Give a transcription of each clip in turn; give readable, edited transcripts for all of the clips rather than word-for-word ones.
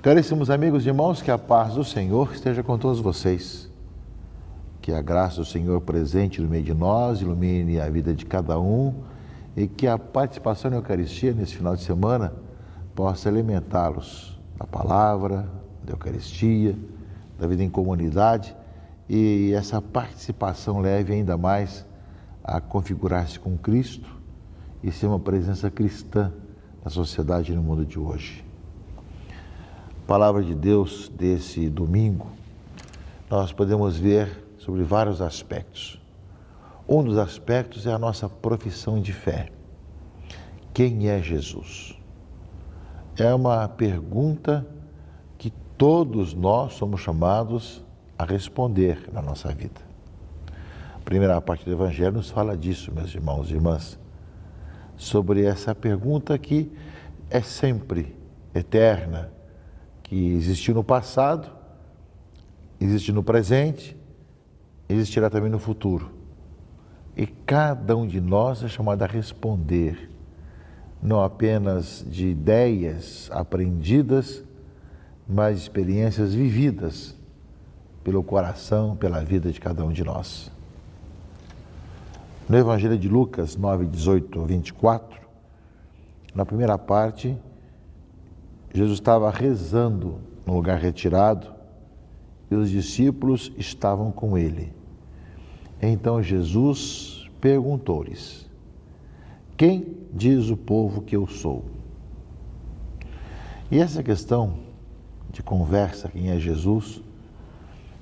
Caríssimos amigos e irmãos, que a paz do Senhor esteja com todos vocês. Que a graça do Senhor presente no meio de nós ilumine a vida de cada um e que a participação na Eucaristia nesse final de semana possa alimentá-los da palavra, da Eucaristia, da vida em comunidade, e essa participação leve ainda mais a configurar-se com Cristo e ser uma presença cristã na sociedade e no mundo de hoje. Palavra de Deus desse domingo, nós podemos ver sobre vários aspectos. Um dos aspectos é a nossa profissão de fé. Quem é Jesus? É uma pergunta que todos nós somos chamados a responder na nossa vida. A primeira parte do Evangelho nos fala disso, meus irmãos e irmãs, sobre essa pergunta que é sempre eterna, que existiu no passado, existe no presente, existirá também no futuro. E cada um de nós é chamado a responder, não apenas de ideias aprendidas, mas experiências vividas pelo coração, pela vida de cada um de nós. No Evangelho de Lucas 9, 18 a 24, na primeira parte, Jesus estava rezando num lugar retirado e os discípulos estavam com ele. Então Jesus perguntou-lhes: quem diz o povo que eu sou? E essa questão de conversa, quem é Jesus,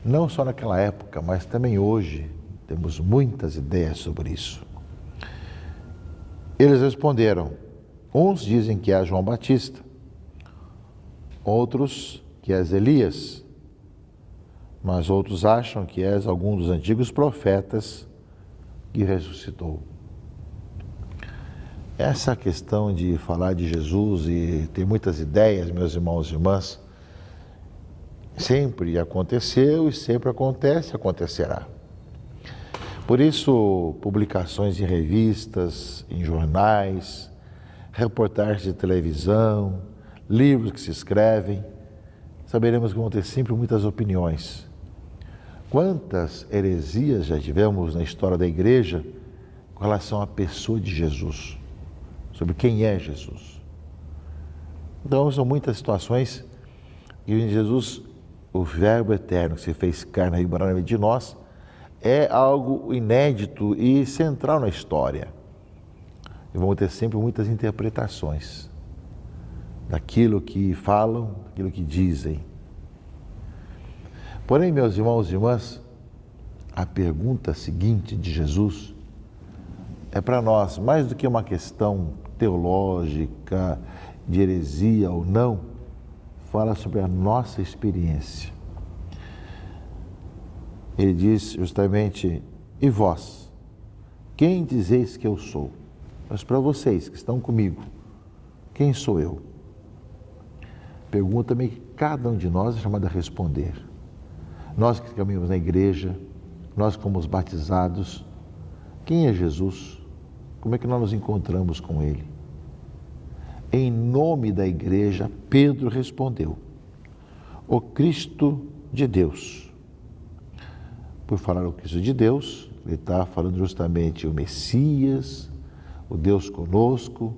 não só naquela época, mas também hoje, temos muitas ideias sobre isso. Eles responderam: uns dizem que é João Batista, outros que és Elias, mas outros acham que és algum dos antigos profetas que ressuscitou. Essa questão de falar de Jesus e ter muitas ideias, meus irmãos e irmãs, sempre aconteceu e sempre acontece e acontecerá. Por isso, publicações em revistas, em jornais, reportagens de televisão, livros que se escrevem, saberemos que vão ter sempre muitas opiniões. Quantas heresias já tivemos na história da igreja com relação à pessoa de Jesus, sobre quem é Jesus. Então, são muitas situações em Jesus, o Verbo eterno que se fez carne e morou no meio de nós, é algo inédito e central na história. E vão ter sempre muitas interpretações daquilo que falam, daquilo que dizem. Porém, meus irmãos e irmãs, a pergunta seguinte de Jesus é para nós, mais do que uma questão teológica, de heresia ou não, fala sobre a nossa experiência. Ele diz justamente: e vós, quem dizeis que eu sou? Mas para vocês que estão comigo, quem sou eu? Pergunta-me que cada um de nós é chamado a responder. Nós que caminhamos na igreja, nós como os batizados, quem é Jesus? Como é que nós nos encontramos com Ele? Em nome da igreja, Pedro respondeu: o Cristo de Deus. Por falar o Cristo de Deus, ele está falando justamente o Messias, o Deus conosco,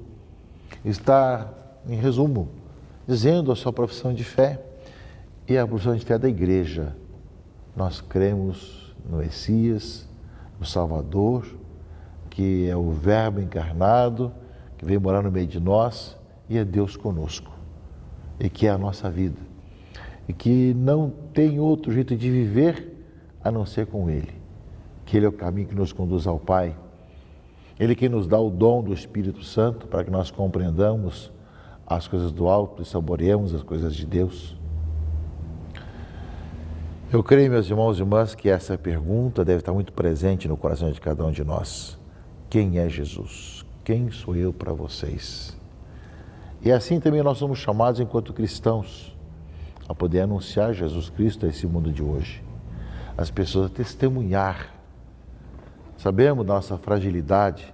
está, em resumo, dizendo a sua profissão de fé e a profissão de fé da igreja. Nós cremos no Messias, no Salvador, que é o Verbo encarnado, que veio morar no meio de nós e é Deus conosco, e que é a nossa vida, e que não tem outro jeito de viver a não ser com Ele, que Ele é o caminho que nos conduz ao Pai, Ele que nos dá o dom do Espírito Santo para que nós compreendamos as coisas do alto e saboreemos as coisas de Deus. Eu creio, meus irmãos e irmãs, que essa pergunta deve estar muito presente no coração de cada um de nós. Quem é Jesus? Quem sou eu para vocês? E assim também nós somos chamados, enquanto cristãos, a poder anunciar Jesus Cristo a esse mundo de hoje. As pessoas a testemunhar. Sabemos da nossa fragilidade,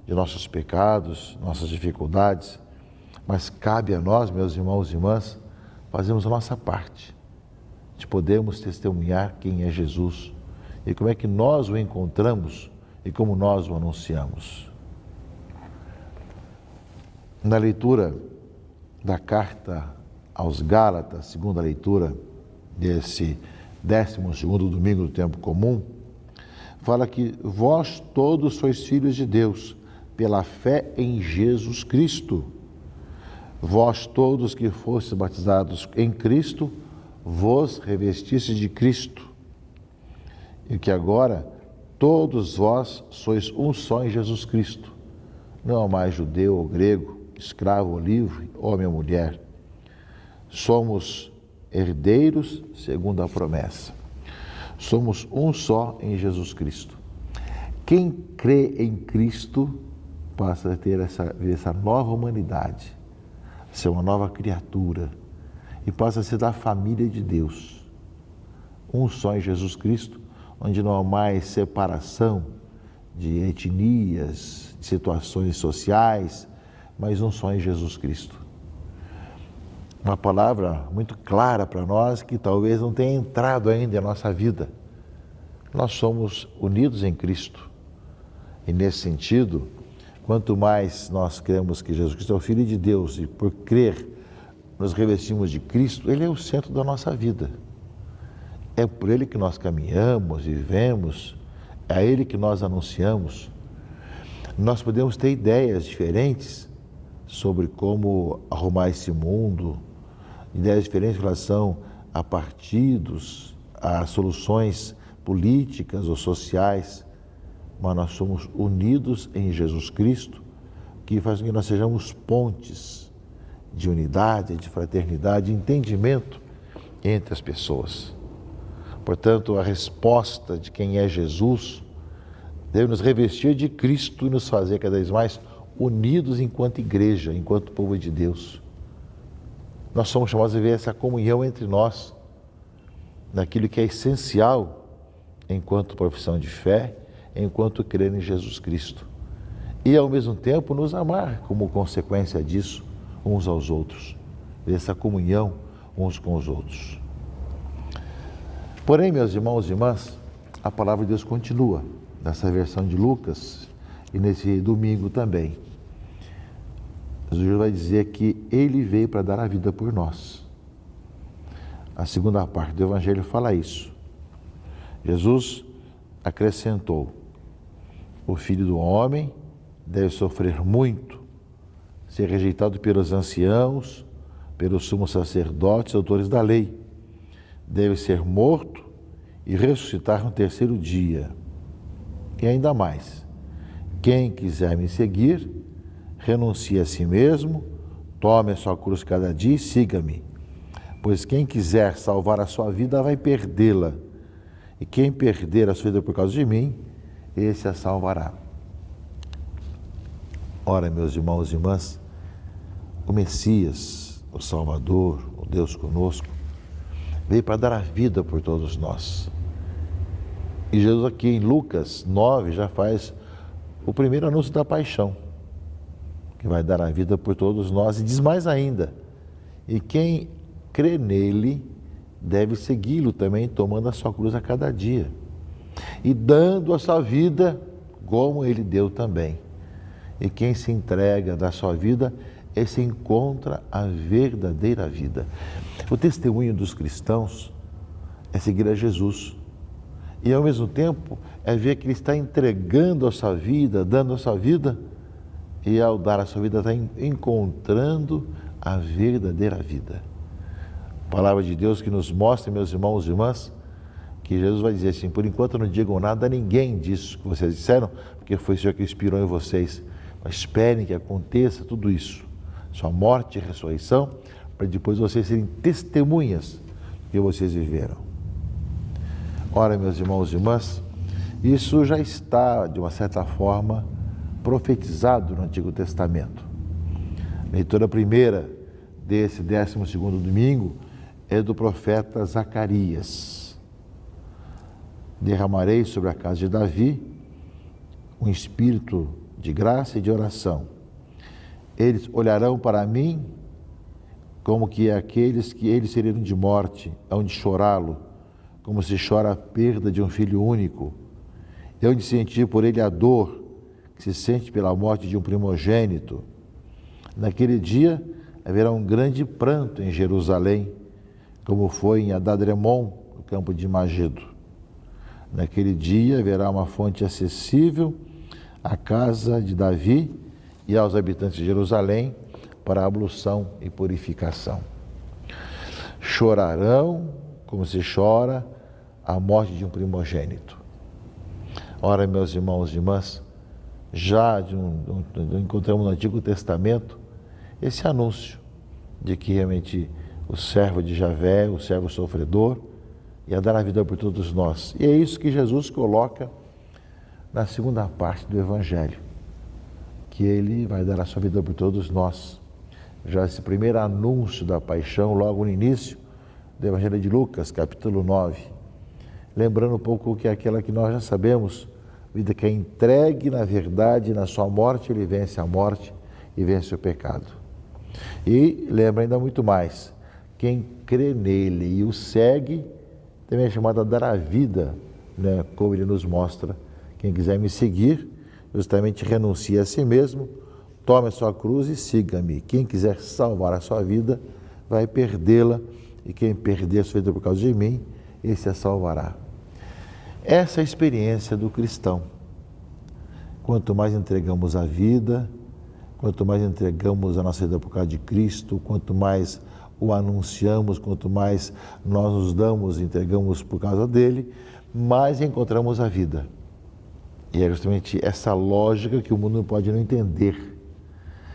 de nossos pecados, nossas dificuldades, mas cabe a nós, meus irmãos e irmãs, fazemos a nossa parte, de podermos testemunhar quem é Jesus e como é que nós o encontramos e como nós o anunciamos. Na leitura da carta aos Gálatas, segunda leitura desse 12º domingo do tempo comum, fala que vós todos sois filhos de Deus, pela fé em Jesus Cristo. Vós todos que fostes batizados em Cristo, vos revestistes de Cristo. E que agora todos vós sois um só em Jesus Cristo. Não há mais judeu ou grego, escravo ou livre, homem ou mulher. Somos herdeiros segundo a promessa. Somos um só em Jesus Cristo. Quem crê em Cristo passa a ter essa nova humanidade, ser uma nova criatura e passa a ser da família de Deus. Um só em Jesus Cristo, onde não há mais separação de etnias, de situações sociais, mas um só em Jesus Cristo. Uma palavra muito clara para nós que talvez não tenha entrado ainda em nossa vida. Nós somos unidos em Cristo. E nesse sentido, quanto mais nós cremos que Jesus Cristo é o Filho de Deus e por crer nos revestimos de Cristo, Ele é o centro da nossa vida. É por Ele que nós caminhamos, vivemos, é a Ele que nós anunciamos. Nós podemos ter ideias diferentes sobre como arrumar esse mundo, ideias diferentes em relação a partidos, a soluções políticas ou sociais, mas nós somos unidos em Jesus Cristo, que faz com que nós sejamos pontes de unidade, de fraternidade, de entendimento entre as pessoas. Portanto, a resposta de quem é Jesus deve nos revestir de Cristo e nos fazer cada vez mais unidos enquanto igreja, enquanto povo de Deus. Nós somos chamados a ver essa comunhão entre nós, naquilo que é essencial enquanto profissão de fé, enquanto crer em Jesus Cristo. E, ao mesmo tempo, nos amar como consequência disso, uns aos outros. Ver essa comunhão uns com os outros. Porém, meus irmãos e irmãs, a palavra de Deus continua, nessa versão de Lucas e nesse domingo também. Jesus vai dizer que Ele veio para dar a vida por nós. A segunda parte do Evangelho fala isso. Jesus acrescentou: o Filho do Homem deve sofrer muito, ser rejeitado pelos anciãos, pelos sumos sacerdotes e autores da lei. Deve ser morto e ressuscitar no terceiro dia. E ainda mais, quem quiser me seguir, renuncie a si mesmo, tome a sua cruz cada dia e siga-me. Pois quem quiser salvar a sua vida vai perdê-la. E quem perder a sua vida por causa de mim, esse a salvará. Ora, meus irmãos e irmãs, o Messias, o Salvador, o Deus conosco, veio para dar a vida por todos nós. E Jesus aqui em Lucas 9 já faz o primeiro anúncio da paixão, que vai dar a vida por todos nós, e diz mais ainda: e quem crê nele deve segui-lo também, tomando a sua cruz a cada dia e dando a sua vida como ele deu também. E quem se entrega da sua vida, esse encontra a verdadeira vida. O testemunho dos cristãos é seguir a Jesus e, ao mesmo tempo, é ver que ele está entregando a sua vida, dando a sua vida, e ao dar a sua vida está encontrando a verdadeira vida. A palavra de Deus que nos mostra, meus irmãos e irmãs, que Jesus vai dizer assim: por enquanto não digam nada a ninguém disso que vocês disseram, porque foi o Senhor que inspirou em vocês, mas esperem que aconteça tudo isso, sua morte e ressurreição, para depois vocês serem testemunhas do que vocês viveram. Ora, meus irmãos e irmãs, isso já está, de uma certa forma, profetizado no Antigo Testamento. A leitura primeira desse 12º domingo é do profeta Zacarias. Derramarei sobre a casa de Davi um espírito de graça e de oração. Eles olharão para mim como que aqueles que eles seriam de morte, hão de chorá-lo, como se chora a perda de um filho único, e hão de sentir por ele a dor que se sente pela morte de um primogênito. Naquele dia haverá um grande pranto em Jerusalém, como foi em Adadremon, no campo de Magedo. Naquele dia haverá uma fonte acessível à casa de Davi e aos habitantes de Jerusalém para ablução e purificação. Chorarão como se chora a morte de um primogênito. Ora, meus irmãos e irmãs, já encontramos no Antigo Testamento esse anúncio de que realmente o servo de Javé, o servo sofredor, ia dar a vida por todos nós. E é isso que Jesus coloca na segunda parte do Evangelho, que ele vai dar a sua vida por todos nós. Já esse primeiro anúncio da paixão, logo no início do Evangelho de Lucas, capítulo 9, lembrando um pouco que é aquela que nós já sabemos, vida que é entregue na verdade, na sua morte ele vence a morte e vence o pecado. E lembra ainda muito mais, quem crê nele e o segue, também é chamado a dar a vida, né, como ele nos mostra. Quem quiser me seguir, justamente renuncie a si mesmo, tome a sua cruz e siga-me. Quem quiser salvar a sua vida, vai perdê-la, e quem perder a sua vida por causa de mim, esse a salvará. Essa é a experiência do cristão. Quanto mais entregamos a vida, quanto mais entregamos a nossa vida por causa de Cristo, quanto mais o anunciamos, quanto mais nós nos damos, entregamos por causa dele, mais encontramos a vida. E é justamente essa lógica que o mundo não pode não entender.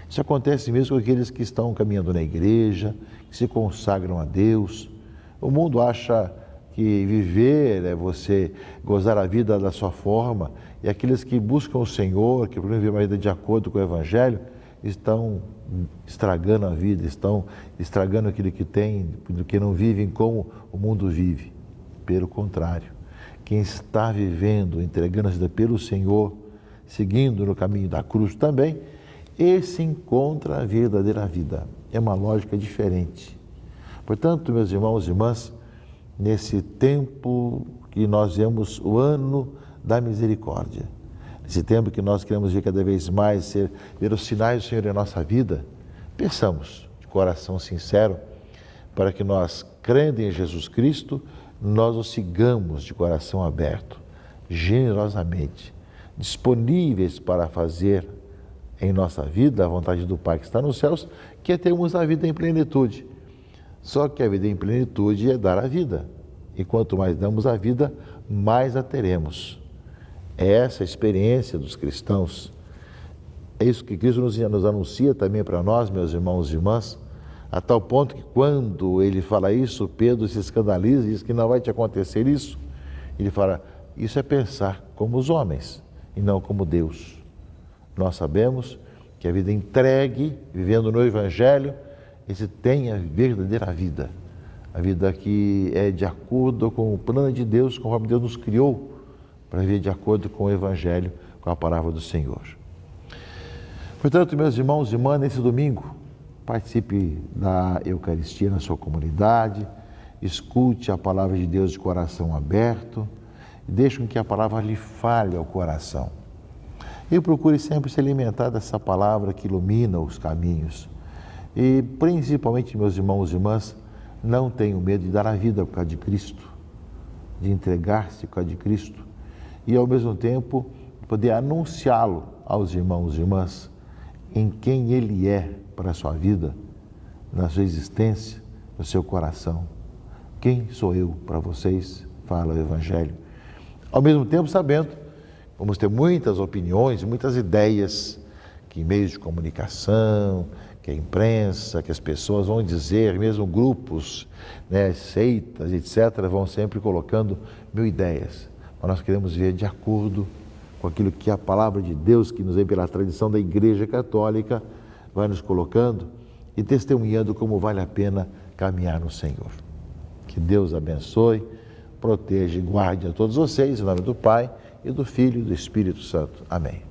Isso acontece mesmo com aqueles que estão caminhando na igreja, que se consagram a Deus. O mundo acha que viver é você gozar a vida da sua forma, e aqueles que buscam o Senhor, que procuram viver uma vida de acordo com o Evangelho, estão estragando a vida, estão estragando aquilo que tem, porque não vivem como o mundo vive. Pelo contrário, quem está vivendo, entregando a vida pelo Senhor, seguindo no caminho da cruz também, esse encontra a verdadeira vida. É uma lógica diferente. Portanto, meus irmãos e irmãs, nesse tempo que nós vemos o ano da misericórdia, nesse tempo que nós queremos ver cada vez mais, ver os sinais do Senhor em nossa vida, peçamos de coração sincero para que nós, crendo em Jesus Cristo, nós o sigamos de coração aberto, generosamente, disponíveis para fazer em nossa vida a vontade do Pai que está nos céus, que é termos a vida em plenitude. Só que a vida em plenitude é dar a vida. E quanto mais damos a vida, mais a teremos. É essa a experiência dos cristãos. É isso que Cristo nos anuncia também para nós, meus irmãos e irmãs, a tal ponto que quando ele fala isso, Pedro se escandaliza e diz que não vai te acontecer isso. Ele fala, isso é pensar como os homens e não como Deus. Nós sabemos que a vida entregue, vivendo no Evangelho, esse tem a verdadeira vida. A vida que é de acordo com o plano de Deus, conforme Deus nos criou, para viver de acordo com o Evangelho, com a palavra do Senhor. Portanto, meus irmãos e irmãs, nesse domingo, participe da Eucaristia na sua comunidade, escute a palavra de Deus de coração aberto e deixe com que a palavra lhe fale ao coração. E procure sempre se alimentar dessa palavra que ilumina os caminhos. E principalmente, meus irmãos e irmãs, não tenham medo de dar a vida por causa de Cristo, de entregar-se por causa de Cristo e ao mesmo tempo poder anunciá-lo aos irmãos e irmãs em quem Ele é para a sua vida, na sua existência, no seu coração. Quem sou eu para vocês? Fala o Evangelho. Ao mesmo tempo sabendo, vamos ter muitas opiniões, muitas ideias que meios de comunicação, que a imprensa, que as pessoas vão dizer, mesmo grupos, né, seitas, etc., vão sempre colocando mil ideias. Mas nós queremos ver de acordo com aquilo que a palavra de Deus, que nos vem pela tradição da Igreja Católica, vai nos colocando e testemunhando como vale a pena caminhar no Senhor. Que Deus abençoe, proteja e guarde a todos vocês, em nome do Pai, e do Filho e do Espírito Santo. Amém.